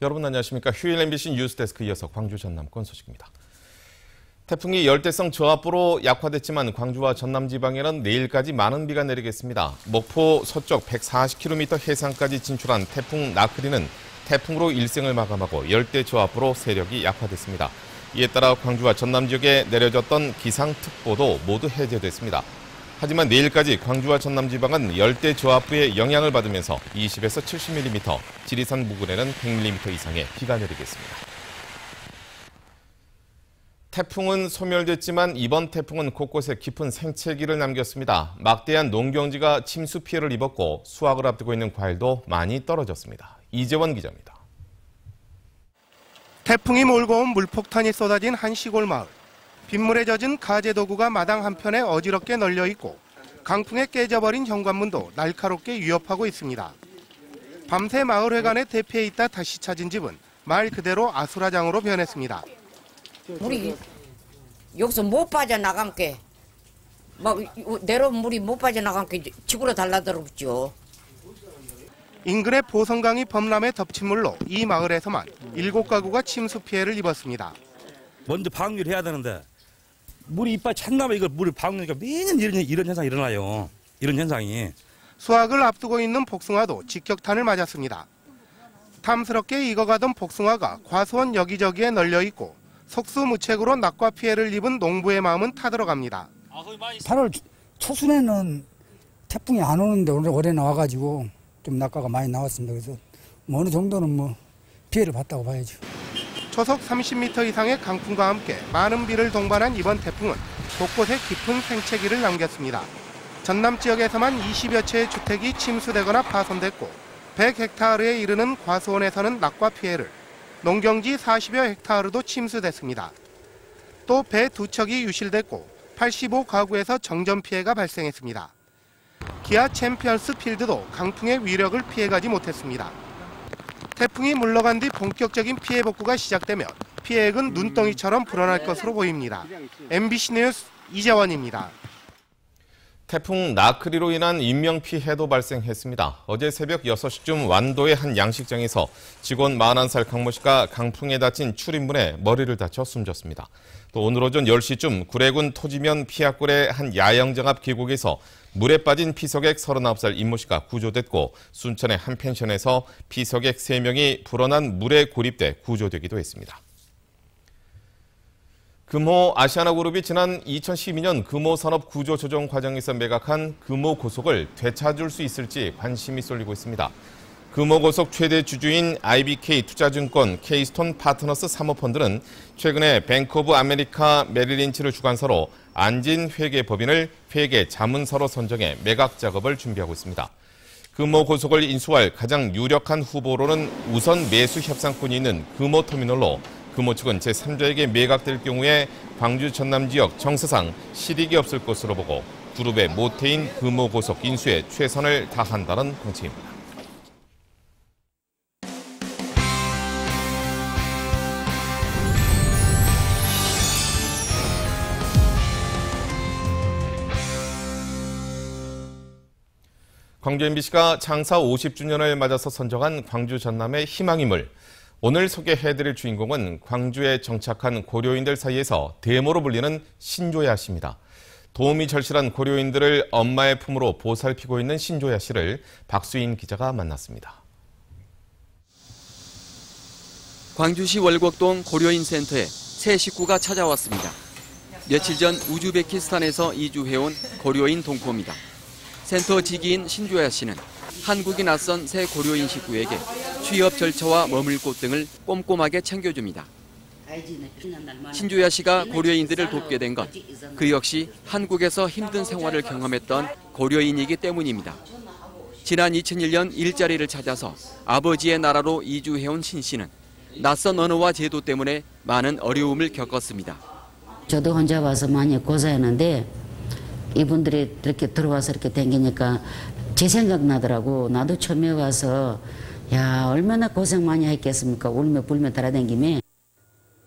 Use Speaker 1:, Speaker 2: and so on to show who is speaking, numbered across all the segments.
Speaker 1: 여러분 안녕하십니까. 휴일 MBC 뉴스데스크 이어서 광주 전남권 소식입니다. 태풍이 열대성 저압부로 약화됐지만 광주와 전남 지방에는 내일까지 많은 비가 내리겠습니다. 목포 서쪽 140km 해상까지 진출한 태풍 나크리는 태풍으로 일생을 마감하고 열대 저압부로 세력이 약화됐습니다. 이에 따라 광주와 전남 지역에 내려졌던 기상특보도 모두 해제됐습니다. 하지만 내일까지 광주와 전남 지방은 열대 저압부의 영향을 받으면서 20에서 70mm, 지리산 부근에는 100mm 이상의 비가 내리겠습니다. 태풍은 소멸됐지만 이번 태풍은 곳곳에 깊은 생채기를 남겼습니다. 막대한 농경지가 침수 피해를 입었고 수확을 앞두고 있는 과일도 많이 떨어졌습니다. 이재원 기자입니다.
Speaker 2: 태풍이 몰고 온 물폭탄이 쏟아진 한 시골 마을. 빗물에 젖은 가재 도구가 마당 한편에 어지럽게 널려 있고 강풍에 깨져버린 현관문도 날카롭게 위협하고 있습니다. 밤새 마을회관에 대피해 있다 다시 찾은 집은 말 그대로 아수라장으로 변했습니다.
Speaker 3: 물이 여기서 못 빠져나간 게 막 내려온 물이 못 빠져나간 게 집으로 달라들었죠.
Speaker 2: 인근의 보성강이 범람해 덮친 물로 이 마을에서만 7가구가 침수 피해를 입었습니다.
Speaker 4: 먼저 방류를 해야 되는데 물이 이빨 찼나 봐. 이걸 물을 방류니까 매년 이런 현상이 일어나요. 이런 현상이.
Speaker 2: 수확을 앞두고 있는 복숭아도 직격탄을 맞았습니다. 탐스럽게 익어가던 복숭아가 과수원 여기저기에 널려 있고 속수무책으로 낙과 피해를 입은 농부의 마음은 타들어갑니다.
Speaker 5: 8월 초순에는 태풍이 안 오는데 올해 나와가지고 좀 낙과가 많이 나왔습니다. 그래서 어느 정도는 피해를 봤다고 봐야죠.
Speaker 2: 초속 30m 이상의 강풍과 함께 많은 비를 동반한 이번 태풍은 곳곳에 깊은 생채기를 남겼습니다. 전남 지역에서만 20여 채의 주택이 침수되거나 파손됐고 100헥타르에 이르는 과수원에서는 낙과 피해를, 농경지 40여 헥타르도 침수됐습니다. 또 배 2척이 유실됐고 85가구에서 정전 피해가 발생했습니다. 기아 챔피언스 필드도 강풍의 위력을 피해가지 못했습니다. 태풍이 물러간 뒤 본격적인 피해 복구가 시작되면 피해액은 눈덩이처럼 불어날 것으로 보입니다. MBC 뉴스 이재원입니다.
Speaker 1: 태풍 나크리로 인한 인명피해도 발생했습니다. 어제 새벽 6시쯤 완도의 한 양식장에서 직원 41살 강모 씨가 강풍에 다친 출입문에 머리를 다쳐 숨졌습니다. 또 오늘 오전 10시쯤 구례군 토지면 피악골의 한 야영장 앞 계곡에서 물에 빠진 피서객 39살 임모 씨가 구조됐고 순천의 한 펜션에서 피서객 3명이 불어난 물에 고립돼 구조되기도 했습니다. 금호 아시아나그룹이 지난 2012년 금호산업 구조조정 과정에서 매각한 금호고속을 되찾을 수 있을지 관심이 쏠리고 있습니다. 금호고속 최대 주주인 IBK 투자증권 케이스톤 파트너스 사모펀드는 최근에 뱅크 오브 아메리카 메릴린치를 주관사로 안진 회계법인을 회계 자문사로 선정해 매각 작업을 준비하고 있습니다. 금호고속을 인수할 가장 유력한 후보로는 우선 매수 협상권이 있는 금호터미널로 금호 측은 제3자에게 매각될 경우에 광주 전남 지역 정서상 실익이 없을 것으로 보고 그룹의 모태인 금호고속 인수에 최선을 다한다는 방침입니다. 광주 MBC가 창사 50주년을 맞아서 선정한 광주 전남의 희망인물. 오늘 소개해드릴 주인공은 광주에 정착한 고려인들 사이에서 대모로 불리는 신조야 씨입니다. 도움이 절실한 고려인들을 엄마의 품으로 보살피고 있는 신조야 씨를 박수인 기자가 만났습니다.
Speaker 6: 광주시 월곡동 고려인 센터에 새 식구가 찾아왔습니다. 며칠 전 우즈베키스탄에서 이주해온 고려인 동포입니다. 센터 지기인 신조야 씨는 한국이 낯선 새 고려인 식구에게 취업 절차와 머물 곳 등을 꼼꼼하게 챙겨줍니다. 신조야 씨가 고려인들을 돕게 된 건 그 역시 한국에서 힘든 생활을 경험했던 고려인이기 때문입니다. 지난 2001년 일자리를 찾아서 아버지의 나라로 이주해온 신 씨는 낯선 언어와 제도 때문에 많은 어려움을 겪었습니다.
Speaker 7: 저도 혼자 와서 많이 고생했는데 이분들이 이렇게 들어와서 이렇게 댕기니까 제 생각 나더라고. 나도 처음에 와서 야 얼마나 고생 많이 했겠습니까. 울며 불며 달아댕기며.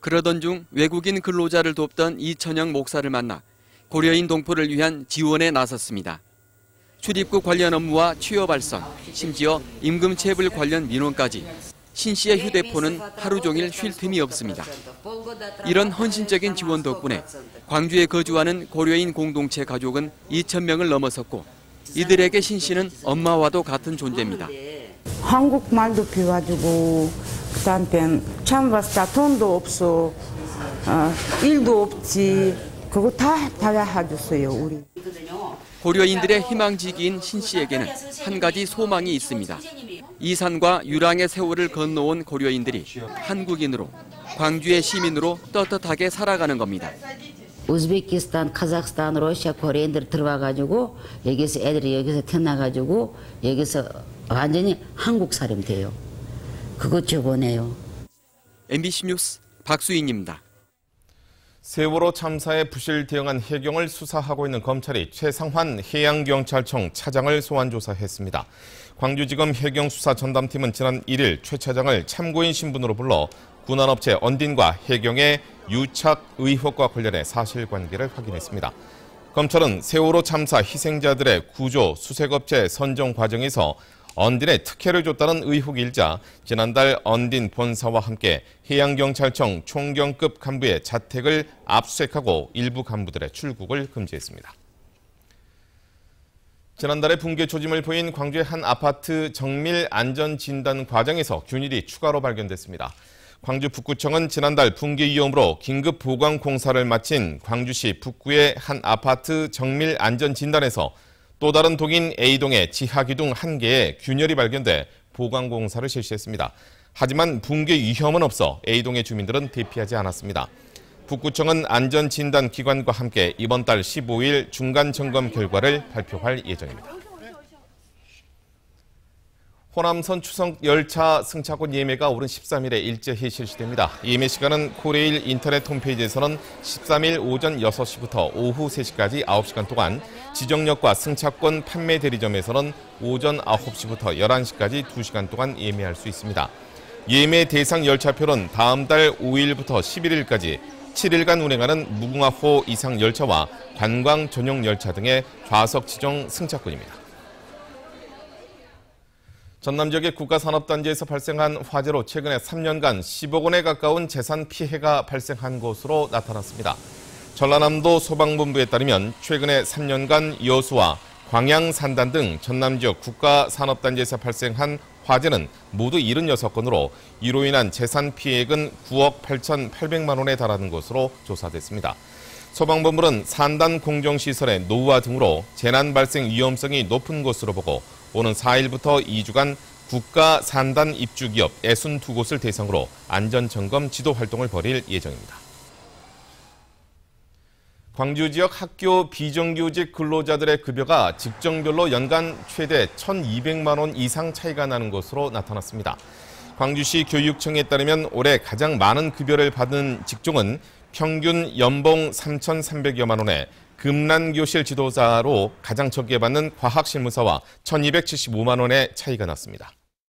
Speaker 6: 그러던 중 외국인 근로자를 돕던 이천영 목사를 만나 고려인 동포를 위한 지원에 나섰습니다. 출입국 관련 업무와 취업 발선, 심지어 임금체불 관련 민원까지 신 씨의 휴대폰은 하루 종일 쉴 틈이 없습니다. 이런 헌신적인 지원 덕분에 광주에 거주하는 고려인 공동체 가족은 2,000명을 넘어섰고 이들에게 신 씨는 엄마와도 같은 존재입니다.
Speaker 8: 한국말도 배워가지고 그다음에 처음 봤을 때 돈도 없어, 일도 없지. 그거 다 해줬어요, 우리.
Speaker 6: 고려인들의 희망지기인 신 씨에게는 한 가지 소망이 있습니다. 이산과 유랑의 세월을 건너온 고려인들이 한국인으로, 광주의 시민으로 떳떳하게 살아가는 겁니다.
Speaker 7: 우즈베키스탄, 카자흐스탄, 러시아, 코리아인들 들어와가지고 여기서 애들이 여기서 태어나가지고 여기서 완전히 한국 사람 돼요. 그것 저 원해요.
Speaker 6: MBC 뉴스 박수인입니다.
Speaker 1: 세월호 참사에 부실 대응한 해경을 수사하고 있는 검찰이 최상환 해양경찰청 차장을 소환 조사했습니다. 광주지검 해경수사전담팀은 지난 1일 최 차장을 참고인 신분으로 불러 군안업체 언딘과 해경의 유착 의혹과 관련해 사실관계를 확인했습니다. 검찰은 세월호 참사 희생자들의 구조 수색업체 선정 과정에서 언딘에 특혜를 줬다는 의혹이 일자 지난달 언딘 본사와 함께 해양경찰청 총경급 간부의 자택을 압수수색하고 일부 간부들의 출국을 금지했습니다. 지난달에 붕괴 조짐을 보인 광주의 한 아파트 정밀 안전진단 과정에서 균일이 추가로 발견됐습니다. 광주 북구청은 지난달 붕괴 위험으로 긴급 보강 공사를 마친 광주시 북구의 한 아파트 정밀 안전진단에서 또 다른 동인 A동의 지하기둥 1개에 균열이 발견돼 보강 공사를 실시했습니다. 하지만 붕괴 위험은 없어 A동의 주민들은 대피하지 않았습니다. 북구청은 안전진단기관과 함께 이번 달 15일 중간점검 결과를 발표할 예정입니다. 호남선 추석 열차 승차권 예매가 오는 13일에 일제히 실시됩니다. 예매 시간은 코레일 인터넷 홈페이지에서는 13일 오전 6시부터 오후 3시까지 9시간 동안, 지정역과 승차권 판매 대리점에서는 오전 9시부터 11시까지 2시간 동안 예매할 수 있습니다. 예매 대상 열차표는 다음 달 5일부터 11일까지 7일간 운행하는 무궁화호 이상 열차와 관광 전용 열차 등의 좌석 지정 승차권입니다. 전남 지역의 국가산업단지에서 발생한 화재로 최근에 3년간 10억 원에 가까운 재산 피해가 발생한 것으로 나타났습니다. 전라남도 소방본부에 따르면 최근에 3년간 여수와 광양산단 등 전남 지역 국가산업단지에서 발생한 화재는 모두 76건으로 이로 인한 재산 피해액은 9억 8,800만 원에 달하는 것으로 조사됐습니다. 소방본부는 산단 공정시설의 노후화 등으로 재난 발생 위험성이 높은 것으로 보고 오는 4일부터 2주간 국가 산단 입주기업 62곳을 대상으로 안전점검 지도 활동을 벌일 예정입니다. 광주 지역 학교 비정규직 근로자들의 급여가 직종별로 연간 최대 1,200만 원 이상 차이가 나는 것으로 나타났습니다. 광주시 교육청에 따르면 올해 가장 많은 급여를 받은 직종은 평균 연봉 3,300여만 원에 금난교실 지도자로 가장 적게 받는 과학실무사와 1,275만 원의 차이가 났습니다.